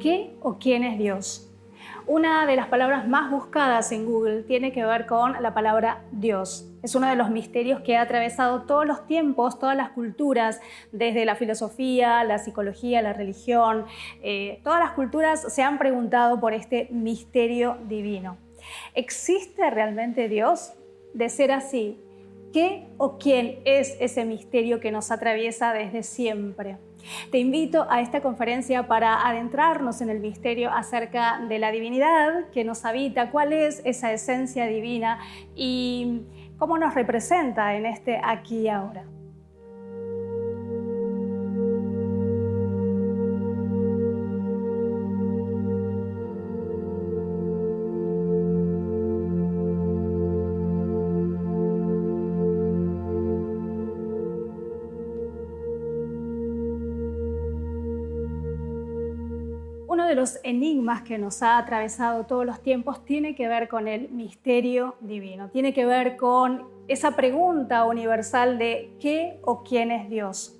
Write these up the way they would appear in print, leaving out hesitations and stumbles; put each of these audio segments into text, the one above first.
¿qué o quién es Dios? Una de las palabras más buscadas en Google tiene que ver con la palabra Dios. Es uno de los misterios que ha atravesado todos los tiempos, todas las culturas, desde la filosofía, la psicología, la religión. Todas las culturas se han preguntado por este misterio divino. ¿Existe realmente Dios? De ser así, ¿qué o quién es ese misterio que nos atraviesa desde siempre? Te invito a esta conferencia para adentrarnos en el misterio acerca de la divinidad que nos habita, cuál es esa esencia divina y cómo nos representa en este aquí y ahora. Uno de los enigmas que nos ha atravesado todos los tiempos tiene que ver con el misterio divino, tiene que ver con esa pregunta universal de ¿qué o quién es Dios?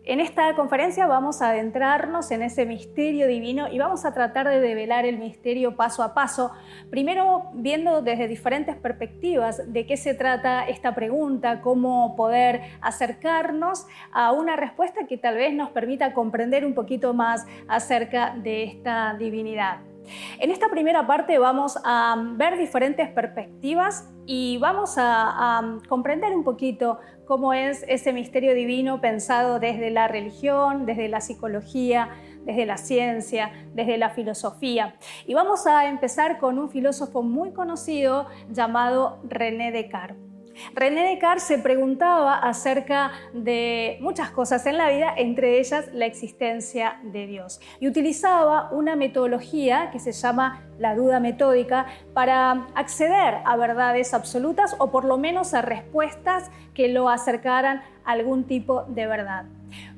En esta conferencia vamos a adentrarnos en ese misterio divino y vamos a tratar de develar el misterio paso a paso, primero viendo desde diferentes perspectivas de qué se trata esta pregunta, cómo poder acercarnos a una respuesta que tal vez nos permita comprender un poquito más acerca de esta divinidad. En esta primera parte vamos a ver diferentes perspectivas y vamos a comprender un poquito cómo es ese misterio divino pensado desde la religión, desde la psicología, desde la ciencia, desde la filosofía. Y vamos a empezar con un filósofo muy conocido llamado René Descartes. René Descartes se preguntaba acerca de muchas cosas en la vida, entre ellas la existencia de Dios. Y utilizaba una metodología que se llama la duda metódica para acceder a verdades absolutas o por lo menos a respuestas que lo acercaran a algún tipo de verdad.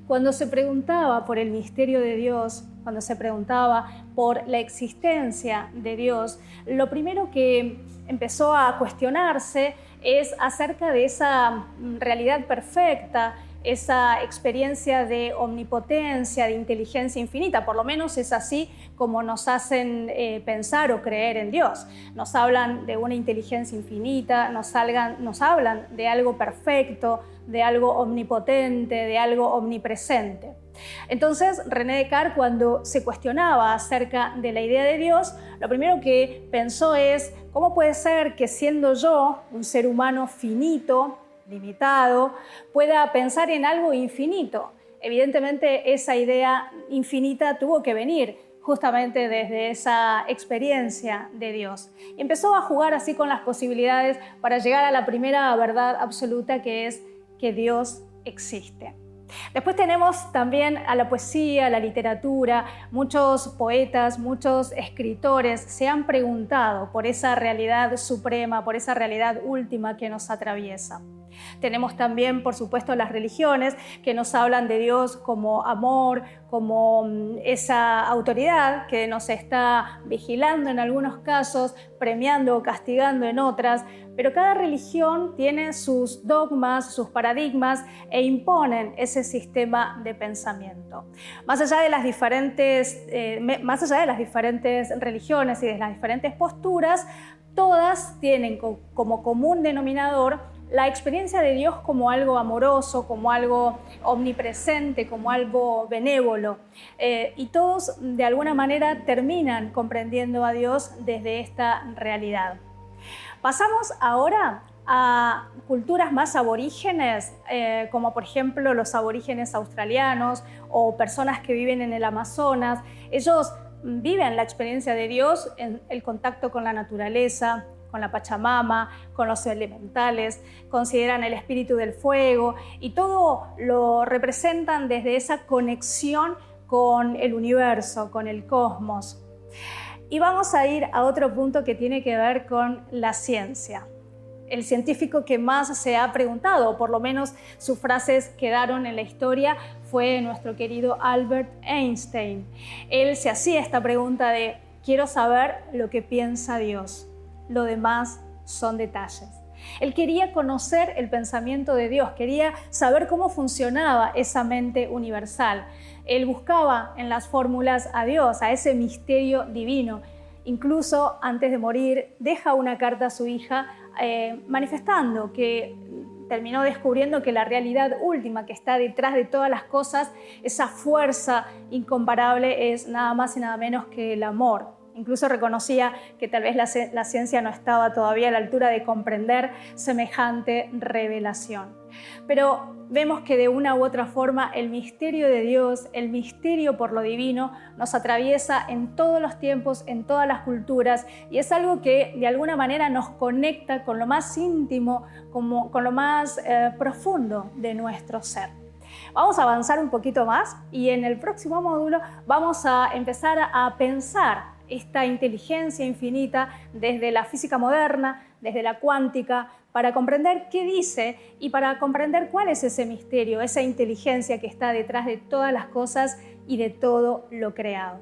Cuando se preguntaba por el misterio de Dios, cuando se preguntaba por la existencia de Dios, lo primero que empezó a cuestionarse es acerca de esa realidad perfecta, esa experiencia de omnipotencia, de inteligencia infinita, por lo menos es así como nos hacen pensar o creer en Dios. Nos hablan de una inteligencia infinita, nos hablan de algo perfecto, de algo omnipotente, de algo omnipresente. Entonces, René Descartes, cuando se cuestionaba acerca de la idea de Dios, lo primero que pensó es, ¿cómo puede ser que siendo yo, un ser humano finito, limitado, pueda pensar en algo infinito? Evidentemente, esa idea infinita tuvo que venir justamente desde esa experiencia de Dios. Y empezó a jugar así con las posibilidades para llegar a la primera verdad absoluta, que es que Dios existe. Después tenemos también a la poesía, a la literatura. Muchos poetas, muchos escritores se han preguntado por esa realidad suprema, por esa realidad última que nos atraviesa. Tenemos también, por supuesto, las religiones que nos hablan de Dios como amor, como esa autoridad que nos está vigilando en algunos casos, premiando o castigando en otras, pero cada religión tiene sus dogmas, sus paradigmas e imponen ese sistema de pensamiento. Más allá de las diferentes religiones y de las diferentes posturas, todas tienen como común denominador la experiencia de Dios como algo amoroso, como algo omnipresente, como algo benévolo. Y todos de alguna manera terminan comprendiendo a Dios desde esta realidad. Pasamos ahora a culturas más aborígenes, como por ejemplo los aborígenes australianos o personas que viven en el Amazonas. Ellos viven la experiencia de Dios en el contacto con la naturaleza, con la Pachamama, con los elementales, consideran el espíritu del fuego y todo lo representan desde esa conexión con el universo, con el cosmos. Y vamos a ir a otro punto que tiene que ver con la ciencia. El científico que más se ha preguntado, o por lo menos sus frases quedaron en la historia, fue nuestro querido Albert Einstein. Él se hacía esta pregunta de: quiero saber lo que piensa Dios. Lo demás son detalles. Él quería conocer el pensamiento de Dios, quería saber cómo funcionaba esa mente universal. Él buscaba en las fórmulas a Dios, a ese misterio divino. Incluso antes de morir, deja una carta a su hija manifestando que terminó descubriendo que la realidad última que está detrás de todas las cosas, esa fuerza incomparable, es nada más y nada menos que el amor. Incluso reconocía que tal vez la ciencia no estaba todavía a la altura de comprender semejante revelación. Pero vemos que de una u otra forma el misterio de Dios, el misterio por lo divino, nos atraviesa en todos los tiempos, en todas las culturas, y es algo que de alguna manera nos conecta con lo más íntimo, con lo más profundo de nuestro ser. Vamos a avanzar un poquito más y en el próximo módulo vamos a empezar a pensar esta inteligencia infinita desde la física moderna, desde la cuántica, para comprender qué dice y para comprender cuál es ese misterio, esa inteligencia que está detrás de todas las cosas y de todo lo creado.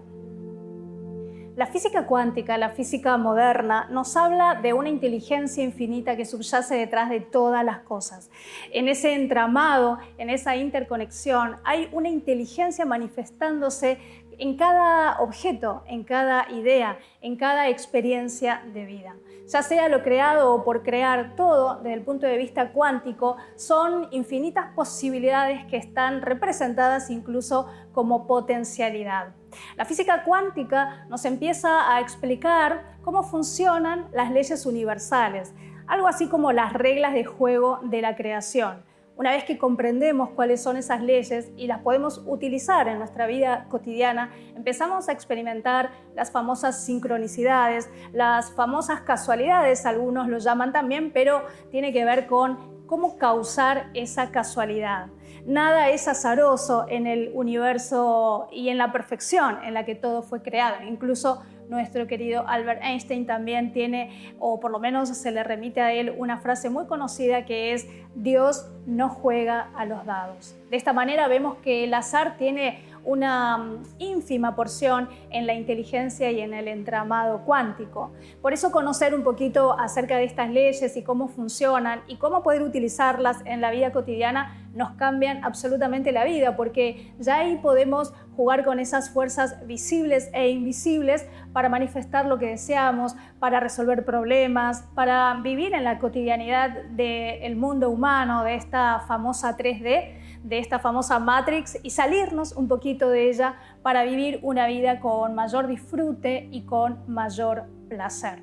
La física cuántica, la física moderna, nos habla de una inteligencia infinita que subyace detrás de todas las cosas. En ese entramado, en esa interconexión, hay una inteligencia manifestándose en cada objeto, en cada idea, en cada experiencia de vida. Ya sea lo creado o por crear, todo desde el punto de vista cuántico son infinitas posibilidades que están representadas incluso como potencialidad. La física cuántica nos empieza a explicar cómo funcionan las leyes universales, algo así como las reglas de juego de la creación. Una vez que comprendemos cuáles son esas leyes y las podemos utilizar en nuestra vida cotidiana, empezamos a experimentar las famosas sincronicidades, las famosas casualidades, algunos lo llaman también, pero tiene que ver con cómo causar esa casualidad. Nada es azaroso en el universo y en la perfección en la que todo fue creado. Incluso nuestro querido Albert Einstein también tiene, o por lo menos se le remite a él, una frase muy conocida que es: Dios no juega a los dados. De esta manera vemos que el azar tiene una ínfima porción en la inteligencia y en el entramado cuántico. Por eso conocer un poquito acerca de estas leyes y cómo funcionan y cómo poder utilizarlas en la vida cotidiana nos cambian absolutamente la vida, porque ya ahí podemos jugar con esas fuerzas visibles e invisibles para manifestar lo que deseamos, para resolver problemas, para vivir en la cotidianidad del mundo humano, de esta famosa 3D, de esta famosa Matrix, y salirnos un poquito de ella para vivir una vida con mayor disfrute y con mayor placer.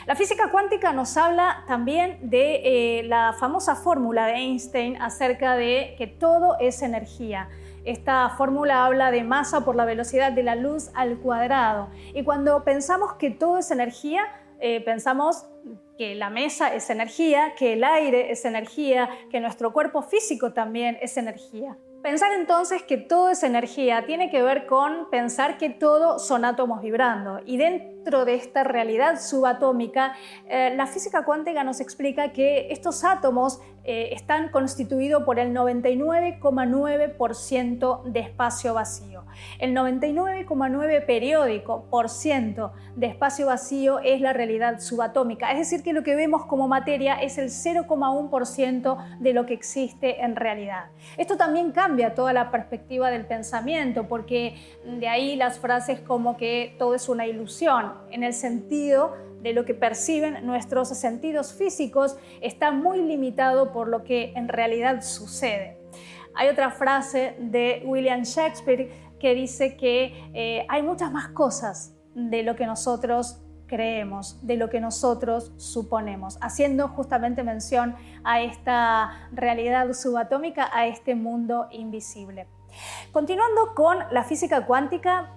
La física cuántica nos habla también de la famosa fórmula de Einstein acerca de que todo es energía. Esta fórmula habla de masa por la velocidad de la luz al cuadrado. Y cuando pensamos que todo es energía, pensamos que la mesa es energía, que el aire es energía, que nuestro cuerpo físico también es energía. Pensar entonces que todo es energía tiene que ver con pensar que todo son átomos vibrando, y dentro de esta realidad subatómica, la física cuántica nos explica que estos átomos están constituidos por el 99,9% de espacio vacío. El 99,9% periódico por ciento de espacio vacío es la realidad subatómica, es decir, que lo que vemos como materia es el 0,1% de lo que existe en realidad. Esto también cambia toda la perspectiva del pensamiento, porque de ahí las frases como que todo es una ilusión, en el sentido de lo que perciben nuestros sentidos físicos está muy limitado por lo que en realidad sucede. Hay otra frase de William Shakespeare que dice que hay muchas más cosas de lo que nosotros creemos, de lo que nosotros suponemos, haciendo justamente mención a esta realidad subatómica, a este mundo invisible. Continuando con la física cuántica,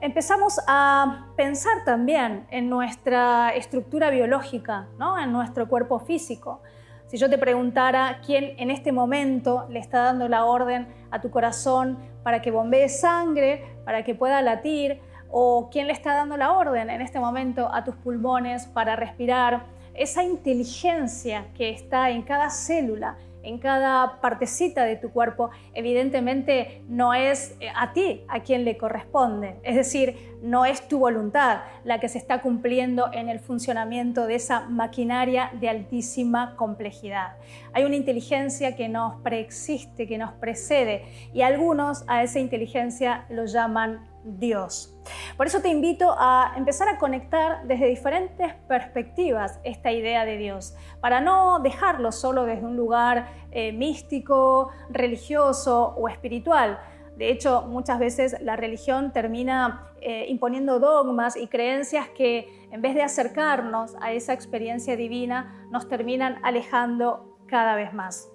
empezamos a pensar también en nuestra estructura biológica, ¿no? En nuestro cuerpo físico. Si yo te preguntara quién en este momento le está dando la orden a tu corazón para que bombee sangre, para que pueda latir, o quién le está dando la orden en este momento a tus pulmones para respirar, esa inteligencia que está en cada célula, en cada partecita de tu cuerpo, evidentemente no es a ti a quien le corresponde. Es decir, no es tu voluntad la que se está cumpliendo en el funcionamiento de esa maquinaria de altísima complejidad. Hay una inteligencia que nos preexiste, que nos precede, y algunos a esa inteligencia lo llaman Dios. Por eso te invito a empezar a conectar desde diferentes perspectivas esta idea de Dios, para no dejarlo solo desde un lugar místico, religioso o espiritual. De hecho, muchas veces la religión termina imponiendo dogmas y creencias que, en vez de acercarnos a esa experiencia divina, nos terminan alejando cada vez más.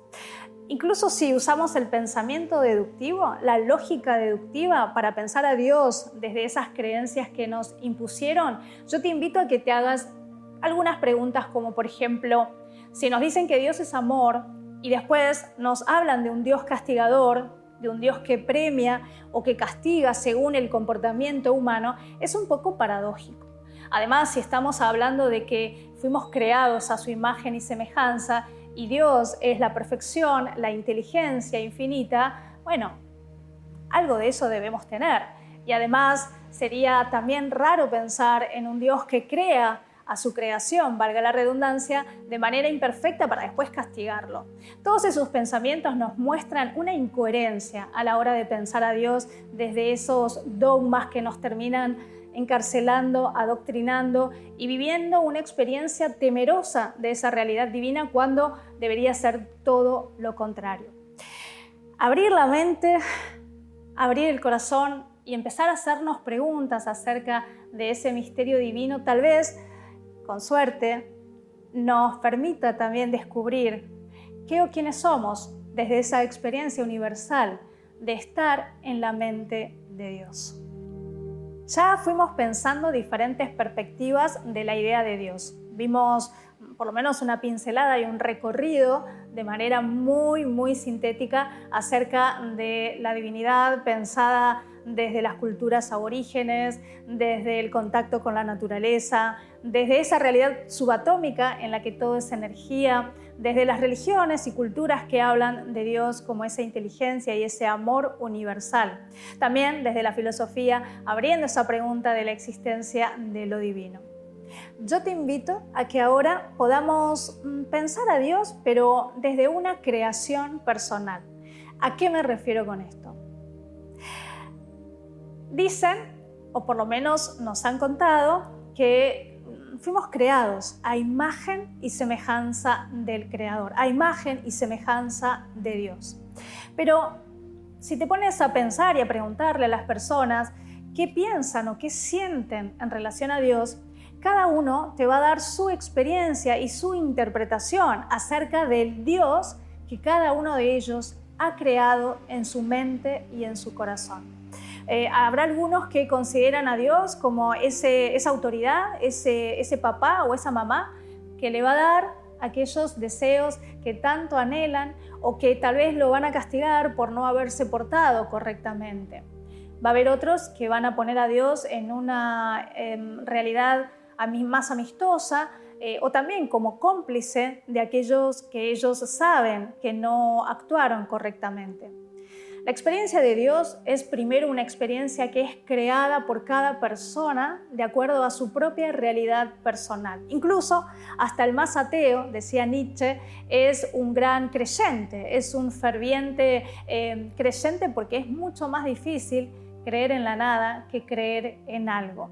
Incluso si usamos el pensamiento deductivo, la lógica deductiva para pensar a Dios desde esas creencias que nos impusieron, yo te invito a que te hagas algunas preguntas como, por ejemplo, si nos dicen que Dios es amor y después nos hablan de un Dios castigador, de un Dios que premia o que castiga según el comportamiento humano, es un poco paradójico. Además, si estamos hablando de que fuimos creados a su imagen y semejanza, y Dios es la perfección, la inteligencia infinita, bueno, algo de eso debemos tener. Y además sería también raro pensar en un Dios que crea a su creación, valga la redundancia, de manera imperfecta para después castigarlo. Todos esos pensamientos nos muestran una incoherencia a la hora de pensar a Dios desde esos dogmas que nos terminan encarcelando, adoctrinando y viviendo una experiencia temerosa de esa realidad divina cuando debería ser todo lo contrario. Abrir la mente, abrir el corazón y empezar a hacernos preguntas acerca de ese misterio divino, tal vez, con suerte, nos permita también descubrir qué o quiénes somos desde esa experiencia universal de estar en la mente de Dios. Ya fuimos pensando diferentes perspectivas de la idea de Dios. Vimos por lo menos una pincelada y un recorrido de manera muy sintética acerca de la divinidad pensada desde las culturas aborígenes, desde el contacto con la naturaleza, desde esa realidad subatómica en la que todo es energía, desde las religiones y culturas que hablan de Dios como esa inteligencia y ese amor universal. También desde la filosofía, abriendo esa pregunta de la existencia de lo divino. Yo te invito a que ahora podamos pensar a Dios, pero desde una creación personal. ¿A qué me refiero con esto? Dicen, o por lo menos nos han contado, que fuimos creados a imagen y semejanza del Creador, a imagen y semejanza de Dios. Pero si te pones a pensar y a preguntarle a las personas qué piensan o qué sienten en relación a Dios, cada uno te va a dar su experiencia y su interpretación acerca del Dios que cada uno de ellos ha creado en su mente y en su corazón. Habrá algunos que consideran a Dios como esa autoridad, ese papá o esa mamá que le va a dar aquellos deseos que tanto anhelan o que tal vez lo van a castigar por no haberse portado correctamente. Va a haber otros que van a poner a Dios en una realidad más amistosa o también como cómplice de aquellos que ellos saben que no actuaron correctamente. La experiencia de Dios es primero una experiencia que es creada por cada persona de acuerdo a su propia realidad personal. Incluso hasta el más ateo, decía Nietzsche, es un gran creyente, es un ferviente creyente porque es mucho más difícil creer en la nada que creer en algo.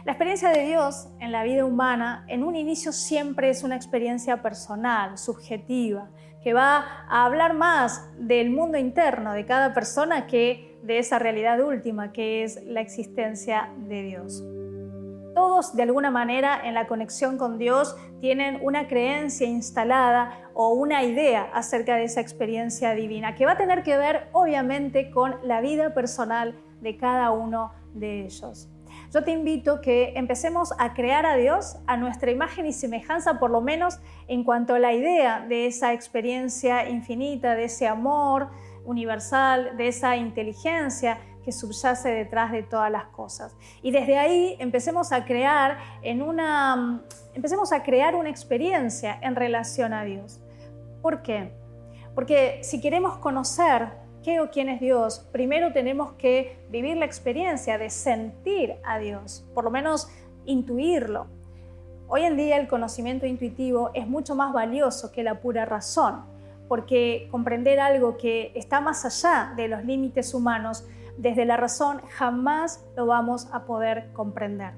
La experiencia de Dios en la vida humana en un inicio siempre es una experiencia personal, subjetiva, que va a hablar más del mundo interno de cada persona que de esa realidad última que es la existencia de Dios. Todos, de alguna manera, en la conexión con Dios tienen una creencia instalada o una idea acerca de esa experiencia divina que va a tener que ver, obviamente, con la vida personal de cada uno de ellos. Yo te invito a que empecemos a crear a Dios a nuestra imagen y semejanza, por lo menos en cuanto a la idea de esa experiencia infinita, de ese amor universal, de esa inteligencia que subyace detrás de todas las cosas. Y desde ahí empecemos a crear una experiencia en relación a Dios. ¿Por qué? Porque si queremos conocer qué o quién es Dios, primero tenemos que vivir la experiencia de sentir a Dios, por lo menos intuirlo. Hoy en día el conocimiento intuitivo es mucho más valioso que la pura razón, porque comprender algo que está más allá de los límites humanos, desde la razón jamás lo vamos a poder comprender.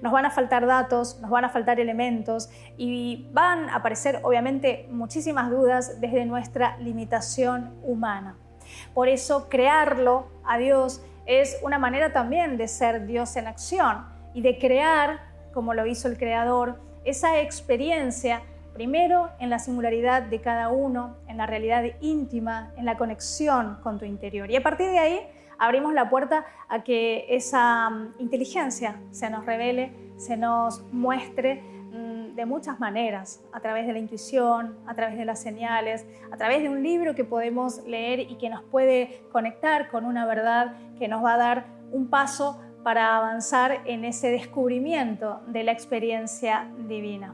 Nos van a faltar datos, nos van a faltar elementos y van a aparecer obviamente muchísimas dudas desde nuestra limitación humana. Por eso crearlo a Dios es una manera también de ser Dios en acción y de crear, como lo hizo el Creador, esa experiencia primero en la singularidad de cada uno, en la realidad íntima, en la conexión con tu interior. Y a partir de ahí abrimos la puerta a que esa inteligencia se nos revele, se nos muestre de muchas maneras, a través de la intuición, a través de las señales, a través de un libro que podemos leer y que nos puede conectar con una verdad que nos va a dar un paso para avanzar en ese descubrimiento de la experiencia divina.